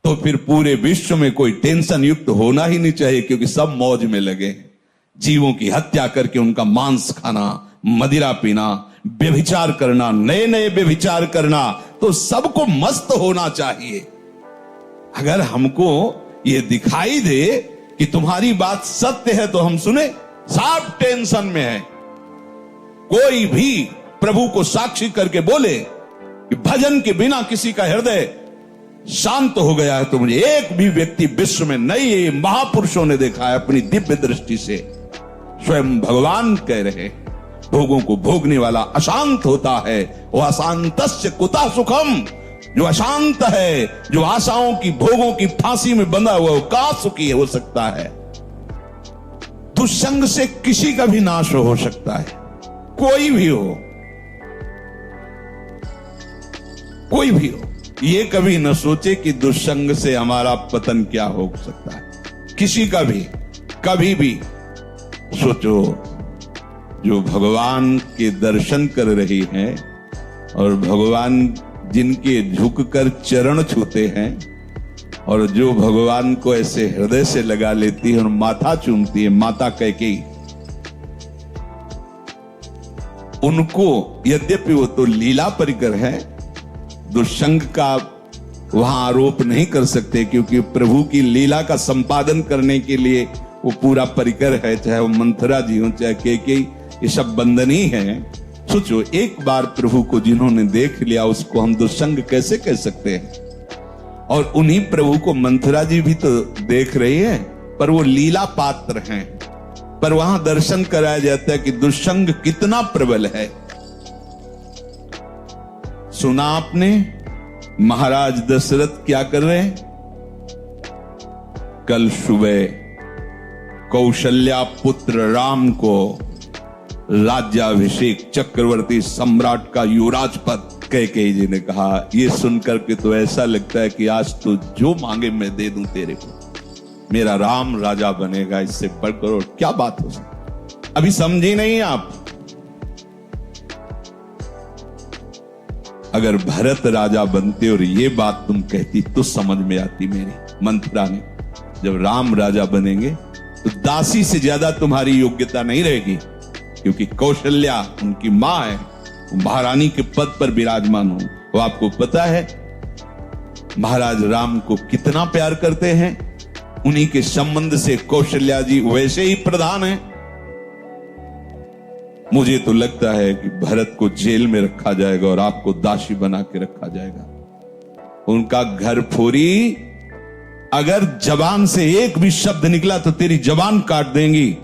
तो फिर पूरे विश्व में कोई टेंशन युक्त होना ही नहीं चाहिए, क्योंकि सब मौज में लगे। जीवों की हत्या करके उनका मांस खाना, मदिरा पीना, व्यभिचार करना, नए नए व्यभिचार करना, तो सबको मस्त होना चाहिए। अगर हमको ये दिखाई दे कि तुम्हारी बात सत्य है तो हम सुने, सब टेंशन में है। कोई भी प्रभु को साक्षी करके बोले कि भजन के बिना किसी का हृदय शांत हो गया है, तो मुझे एक भी व्यक्ति विश्व में नहीं, महापुरुषों ने देखा है अपनी दिव्य दृष्टि से। स्वयं भगवान कह रहे, भोगों को भोगने वाला अशांत होता है, वह अशांतस्य कुतः सुखम। जो अशांत है, जो आशाओं की भोगों की फांसी में बंधा हुआ, वो कहां सुखी हो सकता है। दुष्संग से किसी का भी नाश हो सकता है, कोई भी हो, कोई भी हो। ये कभी न सोचे कि दुष्संग से हमारा पतन क्या हो सकता है, किसी का भी कभी भी। सोचो, जो भगवान के दर्शन कर रही हैं और भगवान जिनके झुककर चरण छूते हैं, और जो भगवान को ऐसे हृदय से लगा लेती है और माथा चूमती है, माता कैकेयी, उनको यद्यपि वो तो लीला परिकर है, दुष्संग का वहां आरोप नहीं कर सकते, क्योंकि प्रभु की लीला का संपादन करने के लिए वो पूरा परिकर है। चाहे वो मंथरा जी हो, चाहे कैकेयी, ये सब बंधनी है। सोचो, एक बार प्रभु को जिन्होंने देख लिया, उसको हम दुष्संग कैसे कह सकते हैं। और उन्हीं प्रभु को मंथरा जी भी तो देख रही है, पर वो लीला पात्र हैं। पर वहां दर्शन कराया जाता है कि दुष्संग कितना प्रबल है। सुना आपने महाराज दशरथ क्या कर रहे हैं? कल सुबह कौशल्या पुत्र राम को राज्याभिषेक, चक्रवर्ती सम्राट का युवराज पद कैकेयी जी ने कहा। ये सुनकर के तो ऐसा लगता है कि आज तो जो मांगे मैं दे दूं तेरे को, मेरा राम राजा बनेगा, इससे बढ़कर और क्या बात हो सकती। अभी समझी नहीं आप? अगर भरत राजा बनते और ये बात तुम कहती तो समझ में आती मेरी। मंथरा ने, जब राम राजा बनेंगे तो दासी से ज्यादा तुम्हारी योग्यता नहीं रहेगी, क्योंकि कौशल्या उनकी मां है, महारानी के पद पर विराजमान हो। वो आपको पता है महाराज राम को कितना प्यार करते हैं, उन्हीं के संबंध से कौशल्या जी वैसे ही प्रधान हैं। मुझे तो लगता है कि भरत को जेल में रखा जाएगा और आपको दासी बना के रखा जाएगा। उनका घर फोरी, अगर जबान से एक भी शब्द निकला तो तेरी जबान काट देंगी।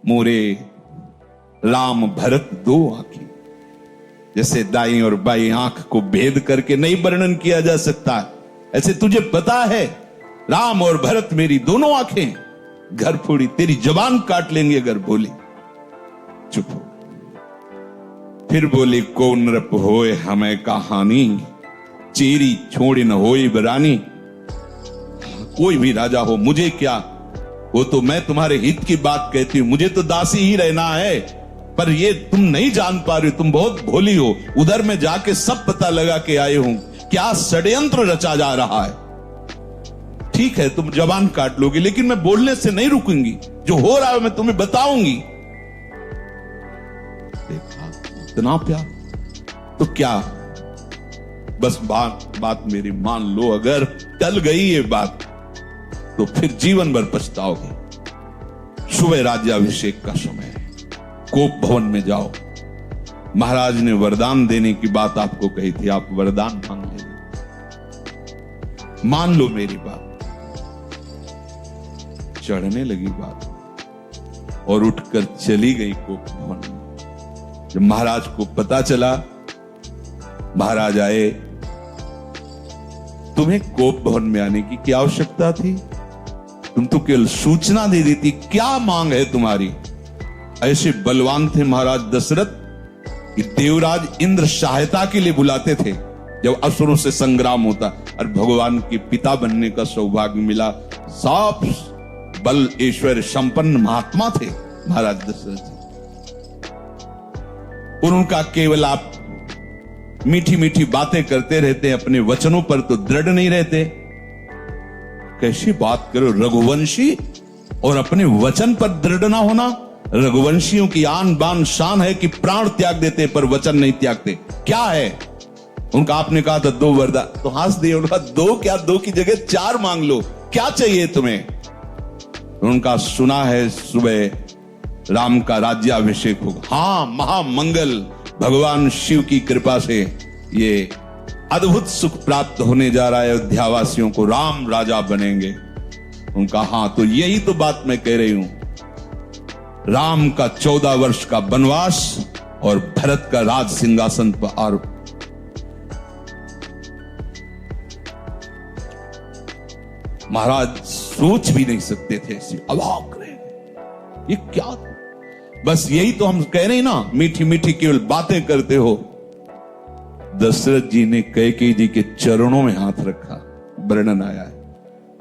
मोरे राम भरत दो आंखें, जैसे दाई और बाई आंख को भेद करके नहीं वर्णन किया जा सकता, ऐसे तुझे पता है राम और भरत मेरी दोनों आंखें। घर फोड़ी, तेरी जबान काट लेंगे अगर बोली। चुप हो। फिर बोली, को नृप होए हमें कहानी, चेरी छोड़ी न होई बरानी। कोई भी राजा हो, मुझे क्या, वो तो मैं तुम्हारे हित की बात कहती हूं, मुझे तो दासी ही रहना है। पर ये तुम नहीं जान पा रही हो, तुम बहुत भोली हो। उधर में जाके सब पता लगा के आए हूं, क्या षड्यंत्र रचा जा रहा है। ठीक है, तुम जबान काट लोगी, लेकिन मैं बोलने से नहीं रुकूंगी। जो हो रहा है मैं तुम्हें बताऊंगी। देखा, इतना प्यार तो क्या, बस बात मेरी मान लो। अगर टल गई ये बात तो फिर जीवन भर पछताओगे। सुबह राज्याभिषेक का समय है, कोप भवन में जाओ। महाराज ने वरदान देने की बात आपको कही थी, आप वरदान मांग लीजिए। मान लो मेरी बात। चढ़ने लगी बात और उठकर चली गई कोप भवन में। जब महाराज को पता चला, महाराज आए, तुम्हें कोप भवन में आने की क्या आवश्यकता थी? तुम तो केवल सूचना दे देती, क्या मांग है तुम्हारी? ऐसे बलवान थे महाराज दशरथ कि देवराज इंद्र सहायता के लिए बुलाते थे जब असुरों से संग्राम होता, और भगवान के पिता बनने का सौभाग्य मिला। सब बल ऐश्वर्य संपन्न महात्मा थे महाराज दशरथ जी। और उनका केवल आप मीठी मीठी बातें करते रहते हैं, अपने वचनों पर तो दृढ़ नहीं रहते। कैसी बात करो, रघुवंशी और अपने वचन पर दृढ़ ना होना। रघुवंशियों की आन बान शान है कि प्राण त्याग देते पर वचन नहीं त्यागते। क्या है उनका? आपने कहा था 2 वरदान, तो हंस दिए। उनका 2 क्या, 2 की जगह 4 मांग लो, क्या चाहिए तुम्हें? उनका सुना है सुबह राम का राज्याभिषेक होगा। हां, महामंगल, भगवान शिव की कृपा से ये अद्भुत सुख प्राप्त होने जा रहा है, अयोध्यावासियों को राम राजा बनेंगे। उनका हां, तो यही तो बात मैं कह रही हूं। राम का 14 वर्ष का वनवास और भरत का राज सिंहासन पर आरोप। महाराज सोच भी नहीं सकते थे, ऐसी अवाक रहे, ये क्या? बस यही तो हम कह रहे हैं ना, मीठी मीठी केवल बातें करते हो। दशरथ जी ने कैकेयी जी के चरणों में हाथ रखा, वर्णन आया है,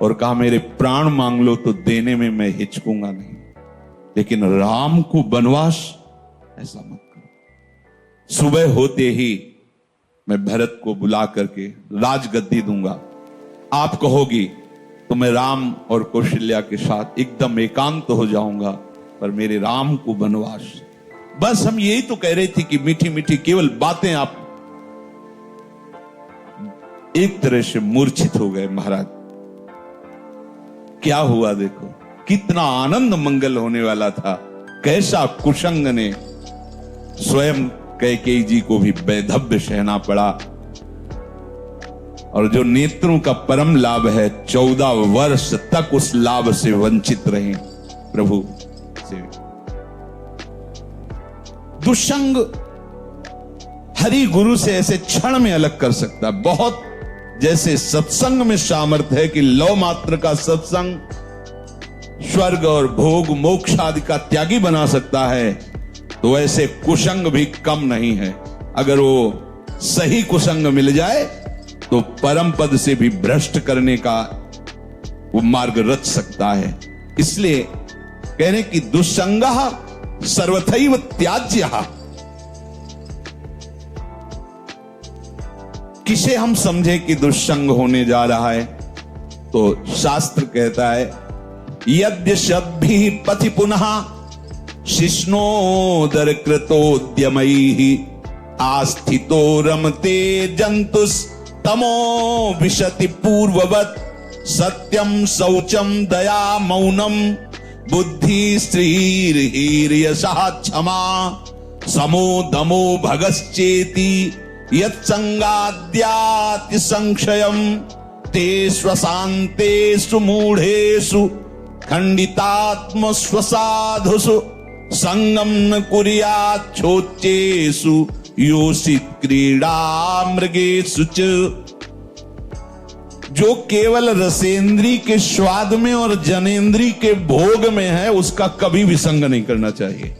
और कहा मेरे प्राण मांग लो तो देने में मैं हिचकूंगा नहीं, लेकिन राम को वनवास ऐसा मत करो। सुबह होते ही मैं भरत को बुला करके राजगद्दी दूंगा, आप कहोगी तो मैं राम और कौशल्या के साथ एकदम एकांत हो जाऊंगा, पर मेरे राम को वनवास। बस हम यही तो कह रहे थे कि मीठी मीठी केवल बातें। आप एक तरह से मूर्छित हो गए महाराज। क्या हुआ देखो, कितना आनंद मंगल होने वाला था, कैसा कुशंग ने स्वयं कैकेयी जी को भी वैधव्य सहना पड़ा। और जो नेत्रों का परम लाभ है, 14 वर्ष तक उस लाभ से वंचित रहे प्रभु से। दुष्संग हरि गुरु से ऐसे क्षण में अलग कर सकता है। बहुत जैसे सत्संग में सामर्थ्य है कि लौ मात्र का सत्संग स्वर्ग और भोग मोक्ष आदि का त्यागी बना सकता है, तो ऐसे कुसंग भी कम नहीं है। अगर वो सही कुसंग मिल जाए तो परम पद से भी भ्रष्ट करने का वो मार्ग रच सकता है। इसलिए कह रहे कि दुस्संगः सर्वथैव त्याज्यः। किसे हम समझे कि दुस्संग होने जा रहा है, तो शास्त्र कहता है यद्य शद्भिः पथि पुनः शिष्णोदर कृतोद्यमैः आस्थितो रमते जंतुस् तमो विशति पूर्ववत् सत्यम शौचम दया मौनम बुद्धि स्त्रीर्हीर्यशः क्षमा समो दमो भगश्चेति यत्संगाद्याति संशयम तेष्वशान्तेषु मूढ़ेषु खंडितात्म स्वसाधुषु संगम न कुर्यात् छोच्चेषु योषित क्रीड़ा मृगेषु च। जो केवल रसेंद्री के स्वाद में और जनेंद्री के भोग में है, उसका कभी भी संग नहीं करना चाहिए।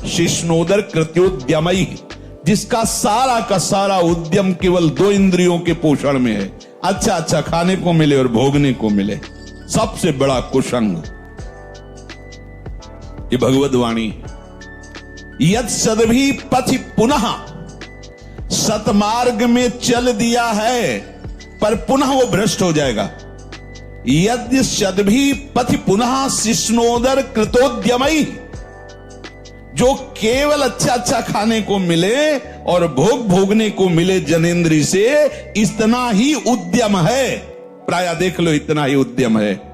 शिष्णोदर कृत्योद्यमई, जिसका सारा का सारा उद्यम केवल 2 इंद्रियों के पोषण में है, अच्छा अच्छा खाने को मिले और भोगने को मिले, सबसे बड़ा कुसंग। ये भगवद वाणी। यद सदभी पथि पुनः, सतमार्ग में चल दिया है पर पुनः वो भ्रष्ट हो जाएगा। यद्य सदभी पथि पुनः शिष्णोदर कृतोद्यमई, जो केवल अच्छा अच्छा खाने को मिले और भोग भोगने को मिले जनेंद्री से, इतना ही उद्यम है। प्राय देख लो, इतना ही उद्यम है।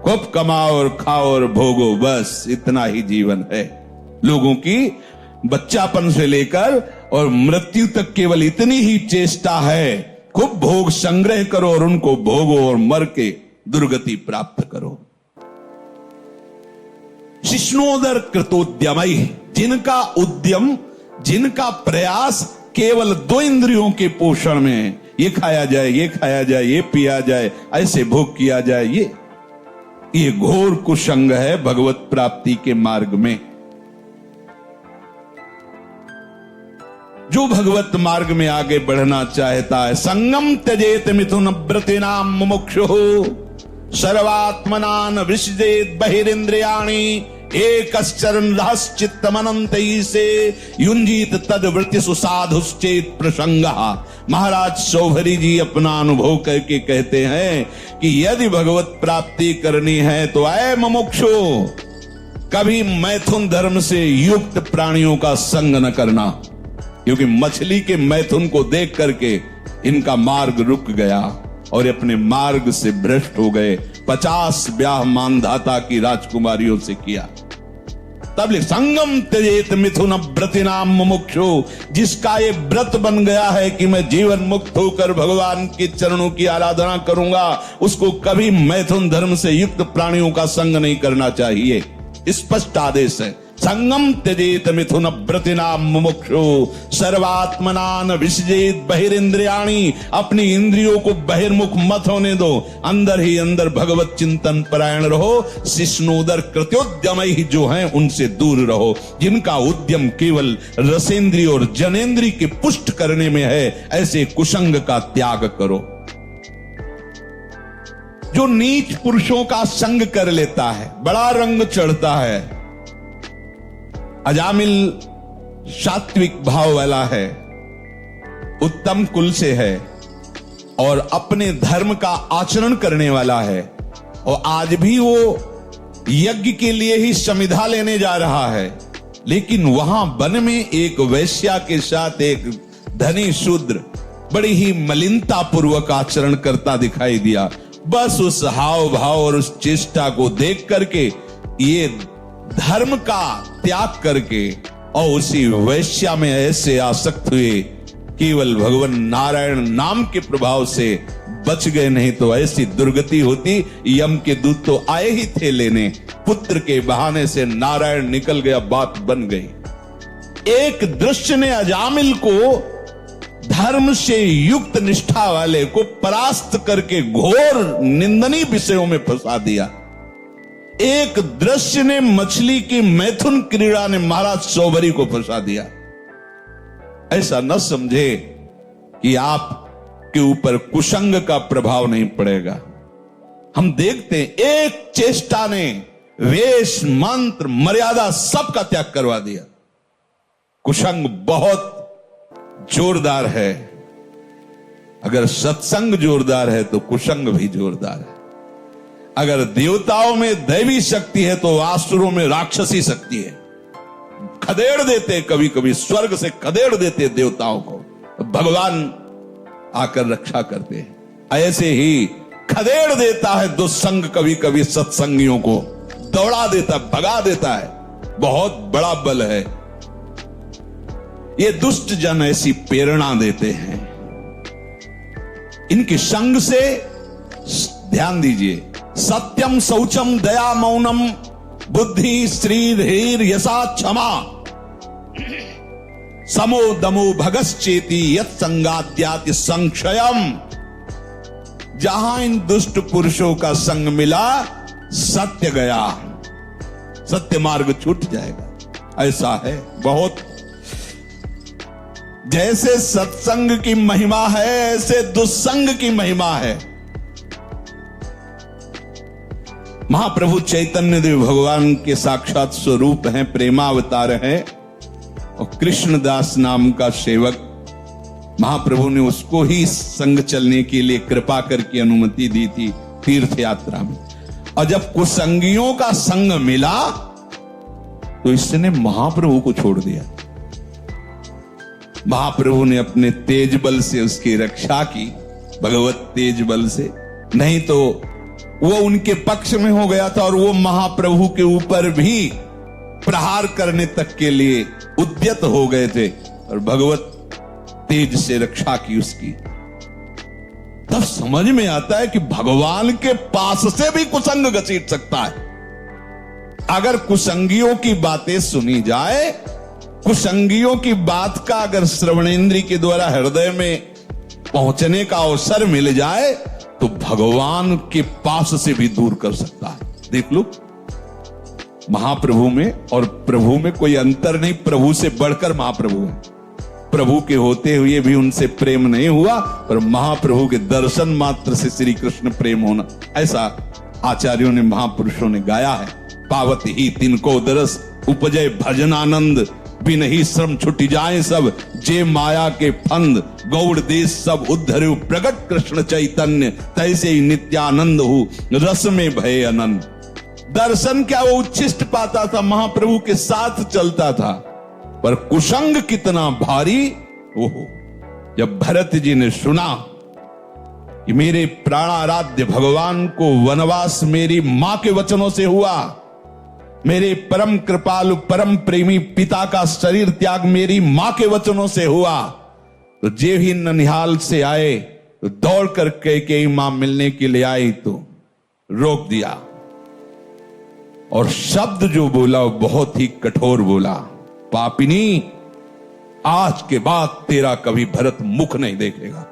खूब कमाओ और खाओ और भोगो, बस इतना ही जीवन है लोगों की। बच्चापन से लेकर और मृत्यु तक केवल इतनी ही चेष्टा है, खूब भोग संग्रह करो और उनको भोगो और मर के दुर्गति प्राप्त करो। शिष्णोदर कृतोद्यमई, जिनका उद्यम, जिनका प्रयास केवल 2 इंद्रियों के पोषण में है, ये खाया जाए, ये खाया जाए, ये पिया जाए, ऐसे भोग किया जाए, ये घोर कुसंग है भगवत प्राप्ति के मार्ग में। जो भगवत मार्ग में आगे बढ़ना चाहता है, संगम त्यजेत मिथुन व्रतिनाम मुमुक्षुः सर्वात्मनान विसृजेत बहिरिंद्रियाणि एकश्चरण रहश्चित्तमनंत से युंजीत तद वृत्ति सुसाधुश्चेत प्रसंग। महाराज शौभरी जी अपना अनुभव करके कहते हैं कि यदि भगवत प्राप्ति करनी है तो ऐ मुमुक्षु, कभी मैथुन धर्म से युक्त प्राणियों का संग न करना, क्योंकि मछली के मैथुन को देख करके इनका मार्ग रुक गया और अपने मार्ग से भ्रष्ट हो गए। 50 ब्याह मानधाता की राजकुमारियों से किया। तब संगम त्यजेत मिथुन व्रतिनाम मुमुक्षु, जिसका ये व्रत बन गया है कि मैं जीवन मुक्त होकर भगवान के चरणों की आराधना करूंगा, उसको कभी मैथुन धर्म से युक्त प्राणियों का संग नहीं करना चाहिए। स्पष्ट आदेश है, संगम त्यजेत मिथुन व्रतिनाम मुमुक्षु सर्वात्मनान विसजेत बहिरिंद्रियाणि, अपनी इंद्रियों को बहिर्मुख मत होने दो, अंदर ही अंदर भगवत चिंतन परायण रहो। शिष्णोदर कृत्योद्यम ही जो हैं उनसे दूर रहो, जिनका उद्यम केवल रसेंद्रिय और जनेन्द्रिय के पुष्ट करने में है, ऐसे कुसंग का त्याग करो। जो नीच पुरुषों का संग कर लेता है, बड़ा रंग चढ़ता है। अजामिल सात्विक भाव वाला है, उत्तम कुल से है और अपने धर्म का आचरण करने वाला है, और आज भी वो यज्ञ के लिए ही समिधा लेने जा रहा है, लेकिन वहां वन में एक वैश्या के साथ एक धनी शूद्र बड़ी ही मलिनता पूर्वक आचरण करता दिखाई दिया। बस उस हाव भाव और उस चेष्टा को देख करके ये धर्म का त्याग करके और उसी वैश्या में ऐसे आसक्त हुए, केवल भगवान नारायण नाम के प्रभाव से बच गए, नहीं तो ऐसी दुर्गति होती। यम के दूत तो आए ही थे लेने, पुत्र के बहाने से नारायण निकल गया, बात बन गई। एक दृश्य ने अजामिल को धर्म से युक्त निष्ठा वाले को परास्त करके घोर निंदनीय विषयों में फंसा दिया। एक दृश्य ने मछली की मैथुन क्रीड़ा ने महाराज शौभरी को फंसा दिया। ऐसा न समझे कि आप के ऊपर कुसंग का प्रभाव नहीं पड़ेगा। हम देखते हैं एक चेष्टा ने वेश मंत्र मर्यादा सबका त्याग करवा दिया। कुसंग बहुत जोरदार है। अगर सत्संग जोरदार है तो कुसंग भी जोरदार है। अगर देवताओं में दैवी शक्ति है तो आसुरों में राक्षसी शक्ति है। खदेड़ देते, कभी कभी स्वर्ग से खदेड़ देते देवताओं को, भगवान आकर रक्षा करते हैं। ऐसे ही खदेड़ देता है दुस्संग कभी कभी सत्संगियों को, दौड़ा देता, भगा देता है। बहुत बड़ा बल है। ये दुष्ट जन ऐसी प्रेरणा देते हैं। इनके संग से ध्यान दीजिए, सत्यम शौचम दया मौनम बुद्धि श्री धीर यशा क्षमा समो दमो भगश्चेति यत् संगात्याति संक्षयम। जहां इन दुष्ट पुरुषों का संग मिला, सत्य गया, सत्य मार्ग छूट जाएगा। ऐसा है बहुत। जैसे सत्संग की महिमा है, ऐसे दुस्संग की महिमा है। महाप्रभु चैतन्य देव भगवान के साक्षात स्वरूप हैं, प्रेमावतार हैं, और कृष्णदास नाम का सेवक, महाप्रभु ने उसको ही संग चलने के लिए कृपा करके अनुमति दी थी तीर्थ यात्रा में। और जब कुसंगियों का संग मिला तो इसने महाप्रभु को छोड़ दिया। महाप्रभु ने अपने तेज बल से उसकी रक्षा की, भगवत तेज बल से, नहीं तो वो उनके पक्ष में हो गया था और वो महाप्रभु के ऊपर भी प्रहार करने तक के लिए उद्यत हो गए थे, और भगवत तेज से रक्षा की उसकी। तब समझ में आता है कि भगवान के पास से भी कुसंग घसीट सकता है। अगर कुसंगियों की बातें सुनी जाए, कुसंगियों की बात का अगर श्रवणेन्द्रिय के द्वारा हृदय में पहुंचने का अवसर मिल जाए, तो भगवान के पास से भी दूर कर सकता है। देख लो, महाप्रभु में और प्रभु में कोई अंतर नहीं, प्रभु से बढ़कर महाप्रभु है। प्रभु के होते हुए भी उनसे प्रेम नहीं हुआ, पर महाप्रभु के दर्शन मात्र से श्री कृष्ण प्रेम होना, ऐसा आचार्यों ने, महापुरुषों ने गाया है। पावत ही तिनको दरस उपजय भजन आनंद बिन ही श्रम छुट जाए सब जे माया के फंद गौड़ देश सब उद्धरु प्रगट कृष्ण चैतन्य तैसे ही नित्यानंद हो रस में भय अनंत। दर्शन क्या वो उच्छिष्ट पाता था, महाप्रभु के साथ चलता था, पर कुसंग कितना भारी। ओहो, जब भरत जी ने सुना कि मेरे प्राणाराध्य भगवान को वनवास मेरी मां के वचनों से हुआ, मेरे परम कृपालु परम प्रेमी पिता का शरीर त्याग मेरी मां के वचनों से हुआ, तो जे ही ननिहाल से आए तो दौड़ कर कैकेयी मां मिलने के लिए आई तो रोक दिया। और शब्द जो बोला वो बहुत ही कठोर बोला, पापिनी आज के बाद तेरा कभी भरत मुख नहीं देखेगा।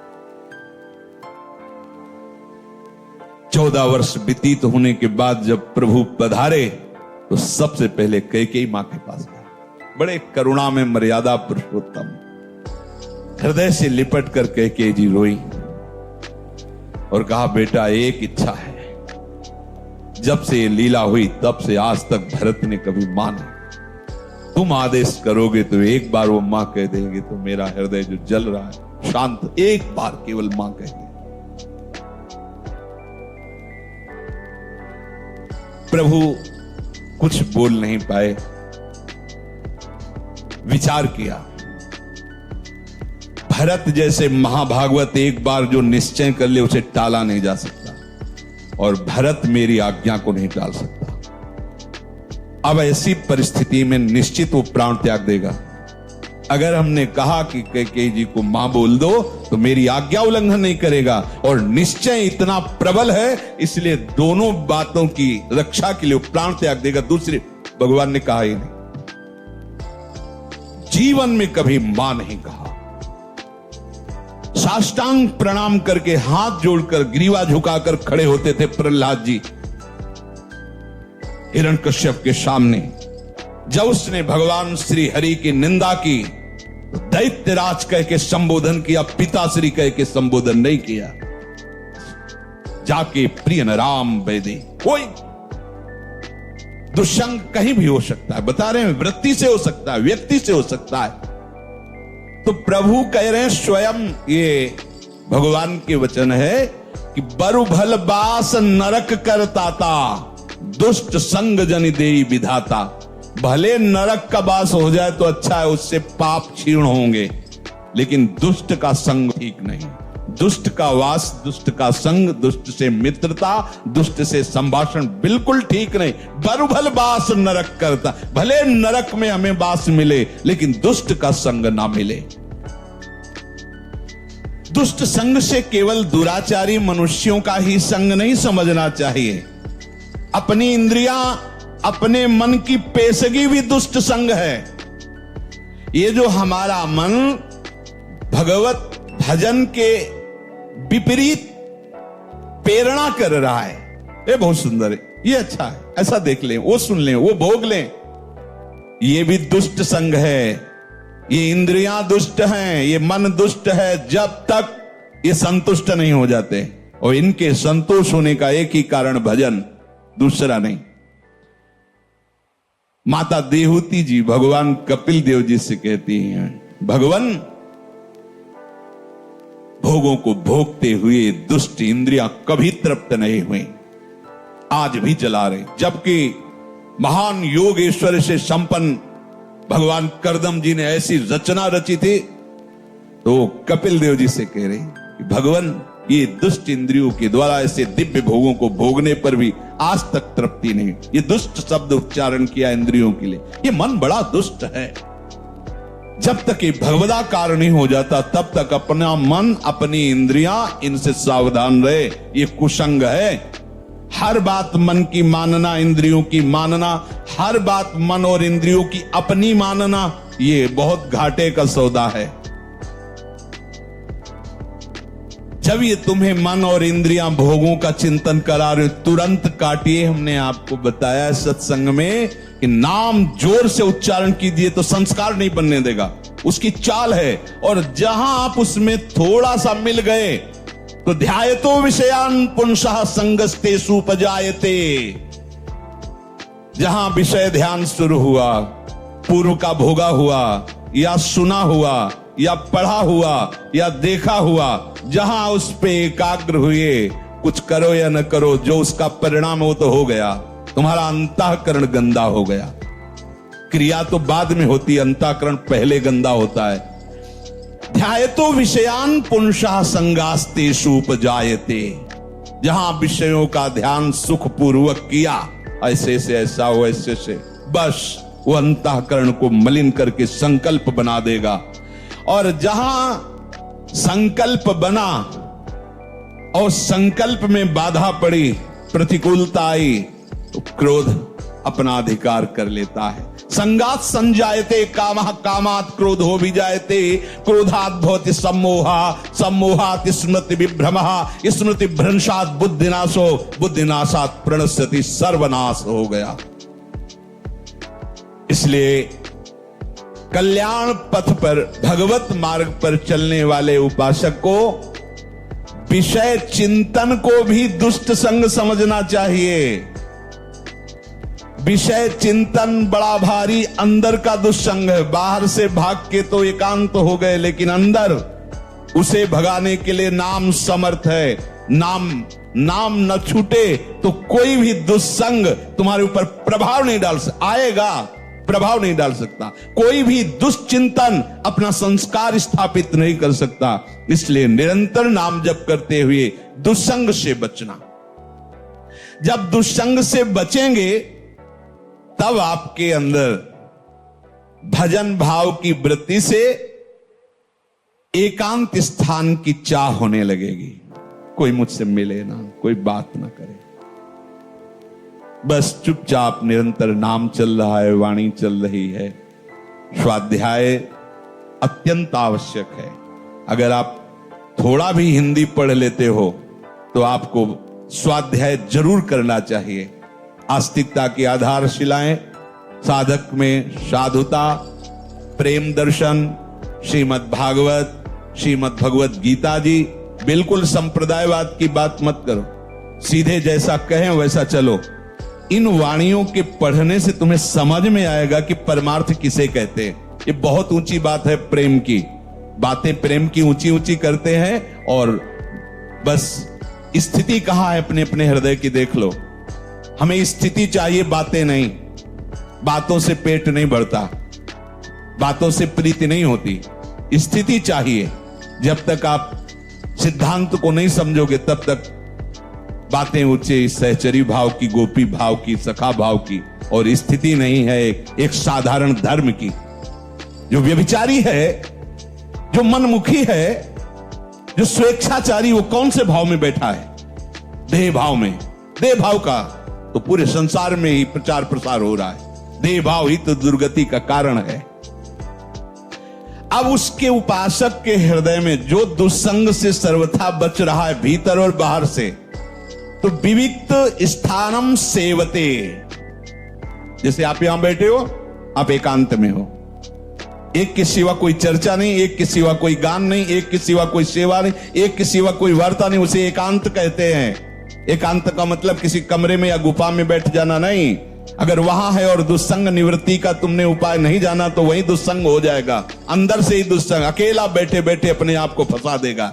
14 वर्ष व्यतीत होने के बाद जब प्रभु पधारे तो सबसे पहले कैकेयी मां के पास गए। बड़े करुणा में मर्यादा पुरुषोत्तम हृदय से लिपट कर कैकेयी जी रोई और कहा, बेटा एक इच्छा है, जब से ये लीला हुई तब से आज तक भरत ने कभी मां नहीं, तुम आदेश करोगे तो एक बार वो मां कह देंगे तो मेरा हृदय जो जल रहा है शांत, एक बार केवल मां कहेंगे। प्रभु कुछ बोल नहीं पाए, विचार किया। भरत जैसे महाभागवत एक बार जो निश्चय कर ले उसे टाला नहीं जा सकता, और भरत मेरी आज्ञा को नहीं टाल सकता। अब ऐसी परिस्थिति में निश्चित वो प्राण त्याग देगा। अगर हमने कहा कि कैकेयी जी को मां बोल दो तो मेरी आज्ञा उल्लंघन नहीं करेगा, और निश्चय इतना प्रबल है इसलिए दोनों बातों की रक्षा के लिए प्राण त्याग देगा। दूसरे भगवान ने कहा ही नहीं, जीवन में कभी मां नहीं कहा। साष्टांग प्रणाम करके हाथ जोड़कर ग्रीवा झुकाकर खड़े होते थे प्रहलाद जी हिरण्यकश्यप के सामने। जब उसने भगवान श्री हरि की निंदा की तो दैत्यराज कह के संबोधन किया, पिताश्री कह के संबोधन नहीं किया। जाके प्रिय राम वैदे, कोई दुष्संग कहीं भी हो सकता है, बता रहे हैं, वृत्ति से हो सकता है, व्यक्ति से हो सकता है। तो प्रभु कह रहे हैं स्वयं, ये भगवान के वचन है कि बरु भल बास नरक करताता दुष्ट संग जनि देई विधाता। भले नरक का वास हो जाए तो अच्छा है, उससे पाप क्षीण होंगे, लेकिन दुष्ट का संग ठीक नहीं। दुष्ट का वास, दुष्ट का संग, दुष्ट से मित्रता, दुष्ट से संभाषण बिल्कुल ठीक नहीं। बरुभल बास नरक करता, भले नरक में हमें वास मिले लेकिन दुष्ट का संग ना मिले। दुष्ट संग से केवल दुराचारी मनुष्यों का ही संग नहीं समझना चाहिए। अपनी इंद्रियां, अपने मन की पेशगी भी दुष्ट संग है। ये जो हमारा मन भगवत भजन के विपरीत प्रेरणा कर रहा है, ये बहुत सुंदर है, ये अच्छा है, ऐसा देख लें, वो सुन लें, वो भोग लें, ये भी दुष्ट संग है। ये इंद्रियां दुष्ट हैं, ये मन दुष्ट है, जब तक ये संतुष्ट नहीं हो जाते। और इनके संतोष होने का एक ही कारण भजन, दूसरा नहीं। माता देहूती जी भगवान कपिल देव जी से कहती हैं, भगवान भोगों को भोगते हुए दुष्ट इंद्रियां कभी तृप्त नहीं हुई, आज भी जला रहे। जबकि महान योगेश्वर से संपन्न भगवान करदम जी ने ऐसी रचना रची थी, तो कपिल देव जी से कह रहे कि भगवान ये दुष्ट इंद्रियों के द्वारा ऐसे दिव्य भोगों को भोगने पर भी आज तक तृप्ति नहीं। ये दुष्ट शब्द उच्चारण किया इंद्रियों के लिए, ये मन बड़ा दुष्ट है। जब तक ये भगवदाकार नहीं हो जाता तब तक अपना मन, अपनी इंद्रियां, इनसे सावधान रहे। ये कुसंग है। हर बात मन की मानना, इंद्रियों की मानना, हर बात मन और इंद्रियों की अपनी मानना, ये बहुत घाटे का सौदा है। जब ये तुम्हें मन और इंद्रियां भोगों का चिंतन करा रहे, तुरंत काटिए। हमने आपको बताया सत्संग में कि नाम जोर से उच्चारण कीजिए तो संस्कार नहीं बनने देगा, उसकी चाल है। और जहां आप उसमें थोड़ा सा मिल गए तो ध्यायतो विषयान पुंसः संगस्ते सुपजायते। जहां विषय ध्यान शुरू हुआ, पूर्व का भोगा हुआ या सुना हुआ या पढ़ा हुआ या देखा हुआ, जहां उस पे एकाग्र हुए, कुछ करो या न करो, जो उसका परिणाम हो तो हो गया, तुम्हारा अंतःकरण गंदा हो गया। क्रिया तो बाद में होती, अंतःकरण पहले गंदा होता है। ध्यायतो विषयान पुंसः संगास्तेषु उपजायते, जहां विषयों का ध्यान सुखपूर्वक किया, ऐसे से ऐसा हो, ऐसे से, बस वो अंतःकरण को मलिन करके संकल्प बना देगा। और जहां संकल्प बना और संकल्प में बाधा पड़ी, प्रतिकूलता आई, तो क्रोध अपना अधिकार कर लेता है। संगात संजायते कामः, कामात् क्रोधो विजायते, क्रोधात् भवति सम्मोहा, सम्मोहात् स्मृति विभ्रमः, स्मृति भ्रंशात् बुद्धिनाशो, बुद्धिनाशात् प्रणश्यति, सर्वनाश हो गया। इसलिए कल्याण पथ पर, भगवत मार्ग पर चलने वाले उपासक को विषय चिंतन को भी दुष्ट संग समझना चाहिए। विषय चिंतन बड़ा भारी अंदर का दुष्संग है। बाहर से भाग के तो एकांत हो गए, लेकिन अंदर उसे भगाने के लिए नाम समर्थ है। नाम न छूटे तो कोई भी दुष्संग तुम्हारे ऊपर प्रभाव नहीं डाल सकता, आएगा प्रभाव नहीं डाल सकता। कोई भी दुष्चिंतन अपना संस्कार स्थापित नहीं कर सकता। इसलिए निरंतर नाम जप करते हुए दुष्संग से बचना। जब दुष्संग से बचेंगे तब आपके अंदर भजन भाव की वृत्ति से एकांत स्थान की चाह होने लगेगी। कोई मुझसे मिले ना, कोई बात ना करे, बस चुपचाप निरंतर नाम चल रहा है, वाणी चल रही है। स्वाध्याय अत्यंत आवश्यक है। अगर आप थोड़ा भी हिंदी पढ़ लेते हो तो आपको स्वाध्याय जरूर करना चाहिए। आस्तिकता की आधारशिलाएं, साधक में साधुता, प्रेम दर्शन, श्रीमद् भागवत, श्रीमद् भगवत गीता जी। बिल्कुल संप्रदायवाद की बात मत करो, सीधे जैसा कहें वैसा चलो। इन वाणियों के पढ़ने से तुम्हें समझ में आएगा कि परमार्थ किसे कहते हैं। ये बहुत ऊंची बात है, प्रेम की बातें प्रेम की ऊंची ऊंची करते हैं, और बस स्थिति कहां है अपने अपने हृदय की देख लो। हमें स्थिति चाहिए, बातें नहीं। बातों से पेट नहीं बढ़ता, बातों से प्रीति नहीं होती, स्थिति चाहिए। जब तक आप सिद्धांत को नहीं समझोगे तब तक बातें ऊंचे सहचरी भाव की, गोपी भाव की, सखा भाव की, और स्थिति नहीं है एक साधारण धर्म की। जो व्यभिचारी है, जो मनमुखी है, जो स्वेच्छाचारी, वो कौन से भाव में बैठा है? देह भाव में। देह भाव का तो पूरे संसार में ही प्रचार प्रसार हो रहा है। देह भाव ही तो दुर्गति का कारण है। अब उसके उपासक के हृदय में जो दुस्संग से सर्वथा बच रहा है, भीतर और बाहर से, तो विविक्त स्थानम सेवते। जैसे आप यहां बैठे हो, आप एकांत में हो, एक के सिवा कोई चर्चा नहीं, एक के सिवा कोई गान नहीं, एक के सिवा कोई सेवा नहीं, एक के सिवा कोई वार्ता नहीं, उसे एकांत कहते हैं। एकांत का मतलब किसी कमरे में या गुफा में बैठ जाना नहीं। अगर वहां है और दुस्संग निवृत्ति का तुमने उपाय नहीं जाना तो वही दुस्संग हो जाएगा। अंदर से ही दुस्संग अकेला बैठे बैठे अपने आप को फंसा देगा।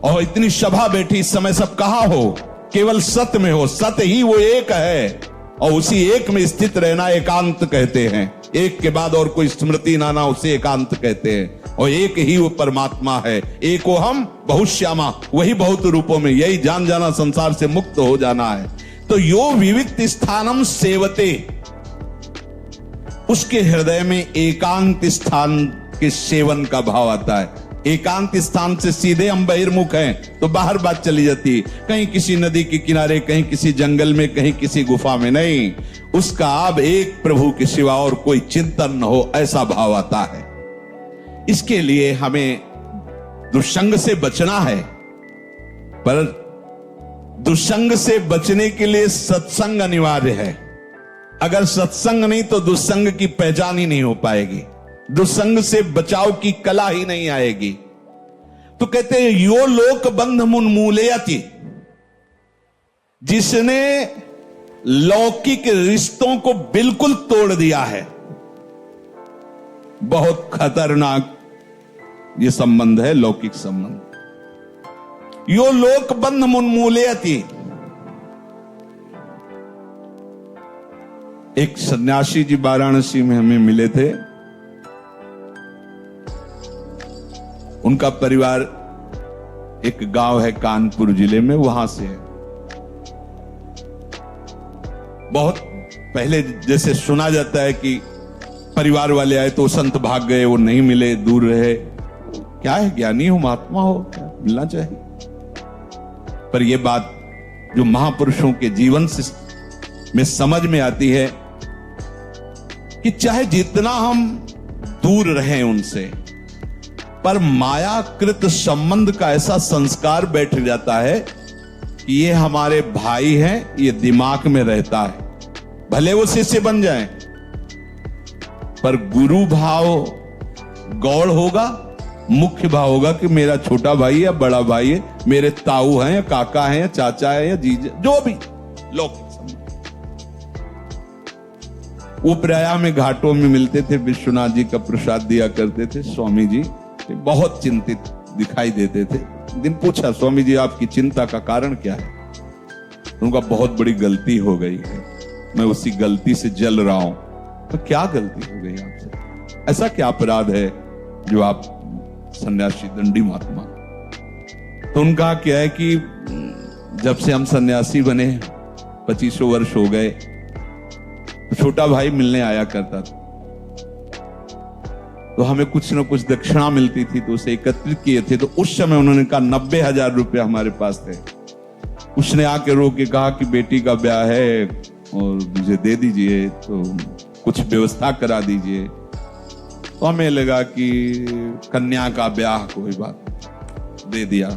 और इतनी सभा बैठी, इस समय सब कहां हो? केवल सत्य में हो। सत्य ही वो एक है, और उसी एक में स्थित रहना एकांत कहते हैं। एक के बाद और कोई स्मृति ना ना, उसे एकांत कहते हैं। और एक ही वो परमात्मा है। एको हम बहुश्यामा, वही बहुत रूपों में, यही जान जाना, संसार से मुक्त हो जाना है। तो यो विविक्त स्थानम सेवते, उसके हृदय में एकांत स्थान के सेवन का भाव आता है। एकांत स्थान से सीधे हम बहिर्मुख हैं तो बाहर बात चली जाती है, कहीं किसी नदी के किनारे, कहीं किसी जंगल में, कहीं किसी गुफा में नहीं। उसका अब एक प्रभु के सिवा और कोई चिंतन न हो, ऐसा भाव आता है। इसके लिए हमें दुष्संग से बचना है, पर दुष्संग से बचने के लिए सत्संग अनिवार्य है। अगर सत्संग नहीं तो दुष्संग की पहचान ही नहीं हो पाएगी, दुष्संग से बचाव की कला ही नहीं आएगी। तो कहते हैं यो लोक बंध मुन्मूलयति, जिसने लौकिक रिश्तों को बिल्कुल तोड़ दिया है। बहुत खतरनाक ये संबंध है, लौकिक संबंध। यो लोक बंध मुन्मूलयति। एक सन्यासी जी वाराणसी में हमें मिले थे। उनका परिवार एक गांव है कानपुर जिले में, वहां से है। बहुत पहले जैसे सुना जाता है कि परिवार वाले आए तो संत भाग गए, वो नहीं मिले, दूर रहे। क्या है, ज्ञानी हो, महात्मा हो, क्या मिलना चाहिए। पर यह बात जो महापुरुषों के जीवन से में समझ में आती है कि चाहे जितना हम दूर रहें उनसे, पर मायाकृत संबंध का ऐसा संस्कार बैठ जाता है कि ये हमारे भाई हैं, ये दिमाग में रहता है। भले वो शिष्य बन जाएं, पर गुरु भाव गौड़ होगा, मुख्य भाव होगा कि मेरा छोटा भाई या बड़ा भाई है, मेरे ताऊ हैं या काका हैं या चाचा है या जीजा, जो भी लौकिक संबंध। वो प्रायः में घाटों में मिलते थे, विश्वनाथ जी का प्रसाद दिया करते थे। स्वामी जी बहुत चिंतित दिखाई देते थे। दिन पूछा, स्वामी जी आपकी चिंता का कारण क्या है? उनका बहुत बड़ी गलती हो गई है, मैं उसी गलती से जल रहा हूं। तो क्या गलती हो गई आपसे? ऐसा क्या अपराध है जो आप सन्यासी दंडी महात्मा? तो उनका क्या है कि जब से हम सन्यासी बने 2500 वर्ष हो गए, तो छोटा भाई मिलने आया करता था, तो हमें कुछ न कुछ दक्षिणा मिलती थी, तो उसे एकत्रित किए थे। तो उस समय उन्होंने कहा 90,000 रुपया हमारे पास थे। उसने आके रो के कहा कि बेटी का ब्याह है और मुझे दे दीजिए, तो कुछ व्यवस्था करा दीजिए। तो हमें लगा कि कन्या का ब्याह, कोई बात, दे दिया।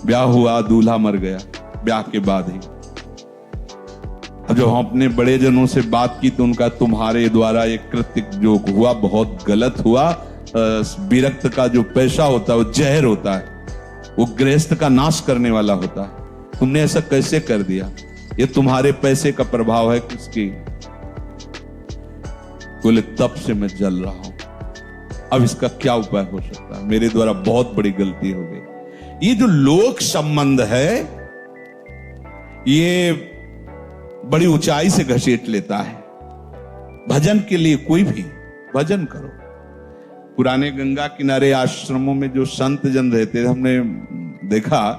ब्याह हुआ, दूल्हा मर गया ब्याह के बाद ही। अब जब हम अपने बड़े जनों से बात की तो उनका तुम्हारे द्वारा ये कृत्य जो हुआ बहुत गलत हुआ। विरक्त का जो पैसा होता है वो जहर होता है, वो गृहस्थ का नाश करने वाला होता है। तुमने ऐसा कैसे कर दिया? ये तुम्हारे पैसे का प्रभाव है किसकी? बोले तब से मैं जल रहा हूं, अब इसका क्या उपाय हो सकता है? मेरे द्वारा बहुत बड़ी गलती हो गई। ये जो लोक संबंध है ये बड़ी ऊंचाई से घसीट लेता है। भजन के लिए कोई भी भजन करो। पुराने गंगा किनारे आश्रमों में जो संत जन रहते थे, हमने देखा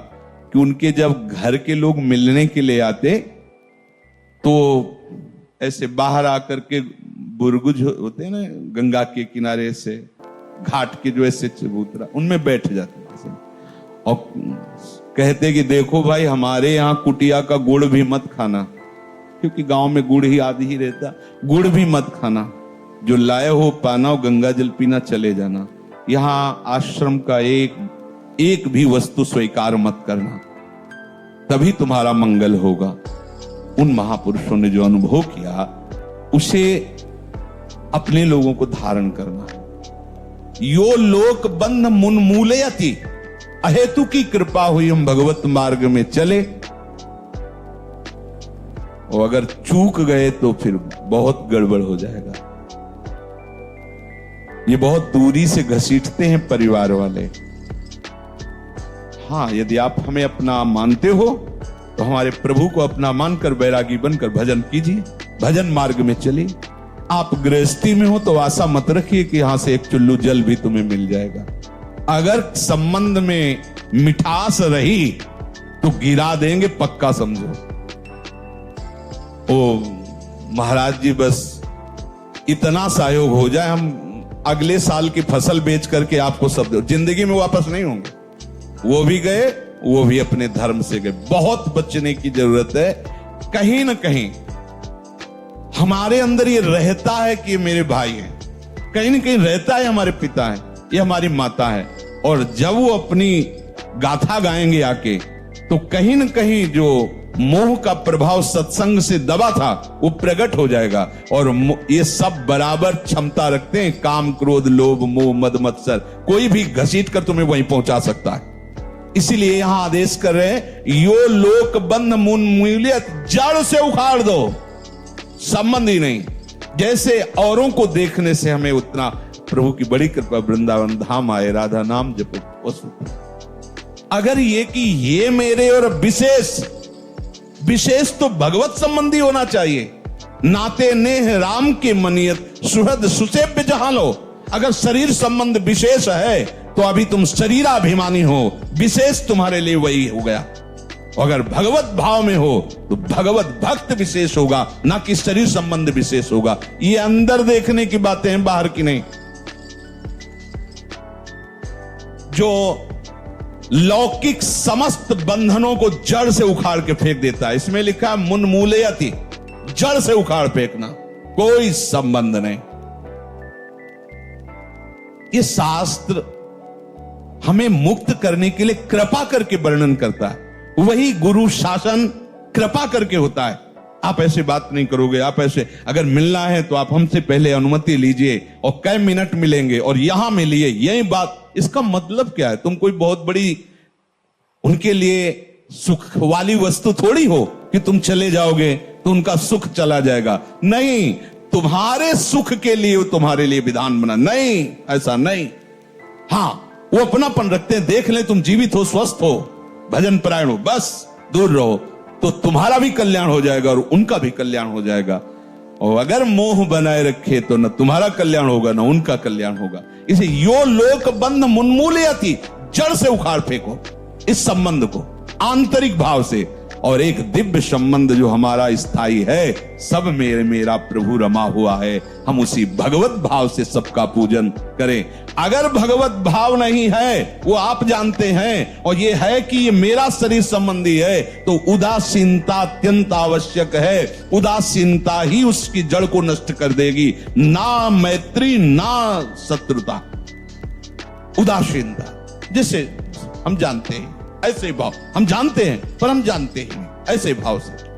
कि उनके जब घर के लोग मिलने के लिए आते तो ऐसे बाहर आकर के बुरगुज होते हैं ना गंगा के किनारे से, घाट के जो ऐसे चबूतरा, उनमें बैठ जाते थे और कहते कि देखो भाई, हमारे यहाँ कुटिया का गुड़ भी मत खाना, क्योंकि गांव में गुड़ ही आदि ही रहता। गुड़ भी मत खाना, जो लाए हो पाना हो, गंगा जल पीना, चले जाना। यहां आश्रम का एक भी वस्तु स्वीकार मत करना, तभी तुम्हारा मंगल होगा। उन महापुरुषों ने जो अनुभव किया उसे अपने लोगों को धारण करना है। यो लोक बंध मुन्मूलयति, अहेतु की कृपा हुई हम भगवत मार्ग में चले, और अगर चूक गए तो फिर बहुत गड़बड़ हो जाएगा। ये बहुत दूरी से घसीटते हैं परिवार वाले। हाँ, यदि आप हमें अपना मानते हो तो हमारे प्रभु को अपना मानकर बैरागी बनकर भजन कीजिए, भजन मार्ग में चलिए। आप गृहस्थी में हो तो आशा मत रखिए कि यहां से एक चुल्लू जल भी तुम्हें मिल जाएगा। अगर संबंध में मिठास रही तो गिरा देंगे, पक्का समझो। ओ महाराज जी, बस इतना सहयोग हो जाए, हम अगले साल की फसल बेच करके आपको सब दो, जिंदगी में वापस नहीं होंगे। वो भी गए, वो भी अपने धर्म से गए। बहुत बचने की जरूरत है। कहीं ना कहीं हमारे अंदर ये रहता है कि ये मेरे भाई हैं, कहीं ना कहीं रहता है हमारे पिता हैं, ये हमारी माता है। और जब वो अपनी गाथा गाएंगे आके, तो कहीं ना कहीं जो मोह का प्रभाव सत्संग से दबा था वो प्रकट हो जाएगा। और ये सब बराबर क्षमता रखते हैं, काम, क्रोध, लोभ, मोह, मद, मत्सर, कोई भी घसीट कर तुम्हें वहीं पहुंचा सकता है। इसीलिए यहां आदेश कर रहे हैं, यो लोक बंध उन्मूलित, जड़ से उखाड़ दो, संबंध ही नहीं। जैसे औरों को देखने से हमें उतना, प्रभु की बड़ी कृपा, वृंदावन धाम आए, राधा नाम जपो। अगर ये कि ये मेरे, और विशेष तो भगवत संबंधी होना चाहिए। नाते नेह राम के मनियत, सुहृद सुसेव्य जहां लो। अगर शरीर संबंध विशेष है तो अभी तुम शरीराभिमानी हो, विशेष तुम्हारे लिए वही हो गया। अगर भगवत भाव में हो तो भगवत भक्त विशेष होगा, ना कि शरीर संबंध विशेष होगा। ये अंदर देखने की बातें हैं, बाहर की नहीं। जो लौकिक समस्त बंधनों को जड़ से उखाड़ के फेंक देता है, इसमें लिखा है मुन्मूलयति, जड़ से उखाड़ फेंकना, कोई संबंध नहीं। ये शास्त्र हमें मुक्त करने के लिए कृपा करके वर्णन करता है। वही गुरु शासन कृपा करके होता है। आप ऐसे बात नहीं करोगे, आप ऐसे, अगर मिलना है तो आप हमसे पहले अनुमति लीजिए और कई मिनट मिलेंगे और यहां मिलिए, यही बात। इसका मतलब क्या है? तुम कोई बहुत बड़ी उनके लिए सुख वाली वस्तु थोड़ी हो कि तुम चले जाओगे तो उनका सुख चला जाएगा। नहीं, तुम्हारे सुख के लिए, तुम्हारे लिए विधान बना। नहीं, ऐसा नहीं। हां, वो अपनापन रखते हैं, देख ले तुम जीवित हो, स्वस्थ हो, भजन परायण हो, बस दूर रहो, तो तुम्हारा भी कल्याण हो जाएगा और उनका भी कल्याण हो जाएगा। और अगर मोह बनाए रखे तो न तुम्हारा कल्याण होगा न उनका कल्याण होगा। इसे यो लोक बंध उन्मूलयति, जड़ से उखाड़ फेंको इस संबंध को, आंतरिक भाव से। और एक दिव्य संबंध जो हमारा स्थायी है, सब मेरे मेरा प्रभु रमा हुआ है। हम उसी भगवत भाव से सबका पूजन करें। अगर भगवत भाव नहीं है, वो आप जानते हैं, और ये है कि ये मेरा शरीर संबंधी है, तो उदासीनता अत्यंत आवश्यक है। उदासीनता ही उसकी जड़ को नष्ट कर देगी, ना मैत्री ना शत्रुता। उदासीनता, जिसे हम जानते हैं, ऐसे भाव हम जानते हैं, पर हम जानते ही नहीं, ऐसे भाव से।